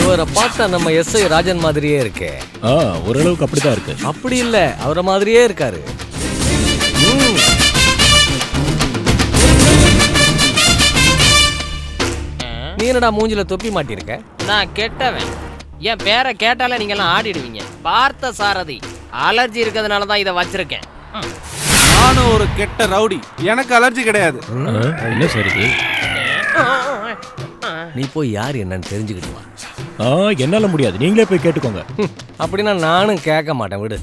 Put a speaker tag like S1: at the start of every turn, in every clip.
S1: இவரை பார்த்தா நம்ம எஸ்ஐ ராஜன் மாதிரியே இருக்கே.
S2: ஓரளவுக்கு அப்படிதான் இருக்கு.
S1: அப்படி இல்ல, அவரை மாதிரியே இருக்காரு. நீ என்னடா மூஞ்சில தொப்பி மாட்டிருக்க?
S3: நான் கெட்டவன். என் பேரை கேட்டாலே நீங்க எல்லாம் ஆடிடுவீங்க. பார்த்த சாரதி. அலர்ஜி இருக்கிறதுனால தான் இதை வச்சிருக்கேன்.
S4: நானும் ஒரு கெட்ட ரவுடி, எனக்கு அலர்ஜி கிடையாது.
S2: என்ன சரி,
S1: நீ போய் யார் என்னன்னு தெரிஞ்சுக்கிட்டு வா.
S2: என்னால முடியாது, நீங்களே போய் கேட்டுக்கோங்க.
S1: அப்படின்னா நானும் கேட்க மாட்டேன், விடு.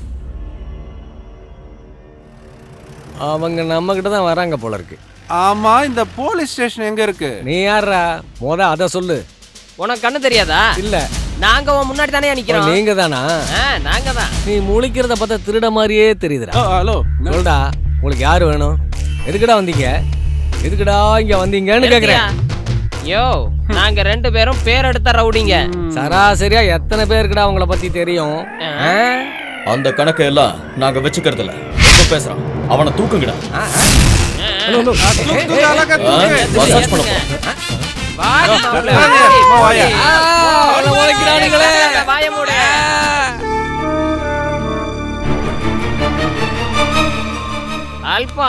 S1: அவங்க நம்ம கிட்ட தான் வராங்க போல இருக்கு.
S4: ஆமா, இந்த போலீஸ் ஸ்டேஷன் எங்க இருக்கு?
S1: நீ யாரா அத சொல்லு.
S3: உனக்கு கண்ணு தெரியாதா?
S1: இல்ல,
S3: நாங்க உன் முன்னாடி தானே நிக்கிறோம்.
S1: நீங்க தானா?
S3: நாங்க தான்.
S1: நீ முழிக்கிறத பார்த்தா திருட மாதிரியே தெரியுதுடா.
S4: ஹலோ,
S1: சொல்டா, உங்களுக்கு யாரு வேணும்? எதுக்குடா வந்தீங்க? எதுக்குடா இங்க வந்தீங்கன்னு கேக்குறேன்.
S3: யோ, நாங்க 2 பேரும் பேர் எடுத்த ரவுடிங்க.
S1: சராசரியா எத்தனை பேருக்குடா உங்களை பத்தி தெரியும்?
S5: அந்த கணக்கு எல்லாம் நாங்க வச்சுக்கிறது இல்ல. பேசுறான், அவனை தூக்குங்கடா. மசாஜ் பண்ண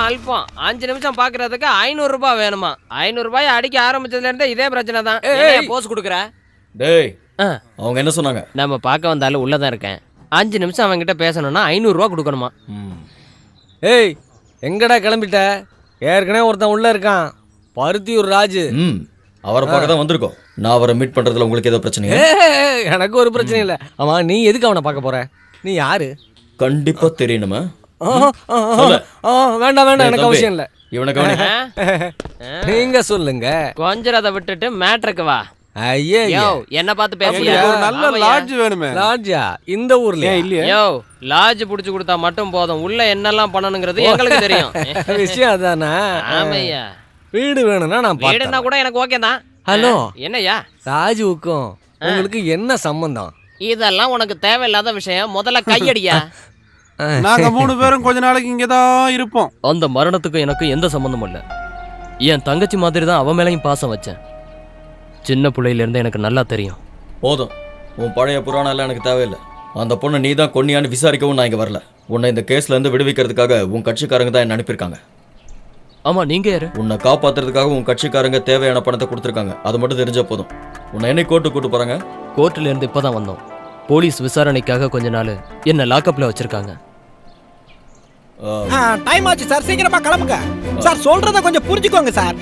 S3: அல்பம் 5 நிமிஷம் பாக்குறதுக்கு 500 ரூபாய் வேணுமா? 500 ரூபாய் அடிக்க ஆரம்பிச்சதுல இருந்து இதே பிரச்சனை தான். போஸ் குடுக்குற?
S5: டேய், அவங்க என்ன சொன்னாங்க?
S3: நம்ம பார்க்க வந்தாலும் உள்ளதான் இருக்கேன். 5 நிமிஷம் அவங்க கிட்ட பேசணும்னா 500 ரூபாய் கொடுக்கணுமா?
S1: ஏய், எங்கடா கிளம்பிட்ட? ஏற்கனவே ஒருத்தன் உள்ள இருக்கான், பருத்தியூர் ராஜு.
S5: அவரை பார்க்க தான் வந்திருக்கோம். நான் அவரை மீட் பண்றதுல உங்களுக்கு ஏதோ பிரச்சனையா?
S1: எனக்கு ஒரு பிரச்சனை இல்ல. ஆமா, நீ எதுக்கு அவனை பார்க்க போற? நீ யாரு?
S5: கண்டிப்பா தெரியணுமா?
S1: வேண்டாம், எனக்கு அவசியம் இல்ல.
S5: இவனுக்கு
S1: நீங்க சொல்லுங்க.
S3: கொஞ்சம் அதை விட்டுட்டு மேட்ருக்கு வா.
S1: ஐயோ,
S3: என்ன பார்த்து பேசியா?
S4: ஒரு நல்ல லாட்ஜ் வேணுமே.
S1: லாட்ஜா? இந்த ஊர்ல
S4: இல்லையா?
S3: யோ, லாட்ஜ் புடிச்சு கொடுத்தா மட்டும் போதும், உள்ள என்னெல்லாம் பண்ணணுங்கிறது எங்களுக்கு தெரியும்.
S1: விஷயம் அதானா?
S3: ஆமையா,
S1: வீடு வேணும்னா நான்
S3: வீடுனா கூட எனக்கு ஓகே தான்.
S1: ஹலோ,
S3: என்னய்யா?
S1: ராஜுவுக்கும் உங்களுக்கு என்ன சம்பந்தம்?
S3: இதெல்லாம் உனக்கு தேவையில்லாத விஷயம். முதல்ல கையடியா.
S4: நாங்க 3 பேரும் கொஞ்ச நாளைக்கு இங்கதான் இருப்போம்.
S3: அந்த மரணத்துக்கும் எனக்கு எந்த சம்பந்தமும் இல்ல. என் தங்கச்சி மாதிரி தான் அவன் மேலையும் பாசம் வச்சேன். சின்ன பிள்ளையில இருந்து எனக்கு நல்லா தெரியும்.
S5: போதும், உன் பழைய புராணம் எல்லாம் எனக்கு தேவையில்லை. அந்த பொண்ணை நீ தான் கொன்னியான்னு விசாரிக்கவும் நான் இங்க வரல. உன்னை இந்த கேஸ்ல இருந்து விடுவிக்கிறதுக்காக உன் கட்சிக்காரங்க தான் என்ன அனுப்பியிருக்காங்க.
S3: ஆமா, நீங்க யாரு?
S5: உன்னை காப்பாத்துறதுக்காக உன் கட்சிக்காரங்க தேவையான பணத்தை கொடுத்துருக்காங்க. அது மட்டும் தெரிஞ்சா போதும். உன்னை என்ன கோர்ட்டு கூட்டு போறாங்க?
S3: கோர்ட்ல இருந்து இப்பதான் வந்தோம். போலீஸ் விசாரணைக்காக கொஞ்ச நாள் என்ன லாக்அப்ல வச்சிருக்காங்க.
S6: டைம் ஆச்சு சார், சீக்கிரமா கிளம்புங்க சார். சொல்றத கொஞ்சம் புரிஞ்சுக்கோங்க சார்.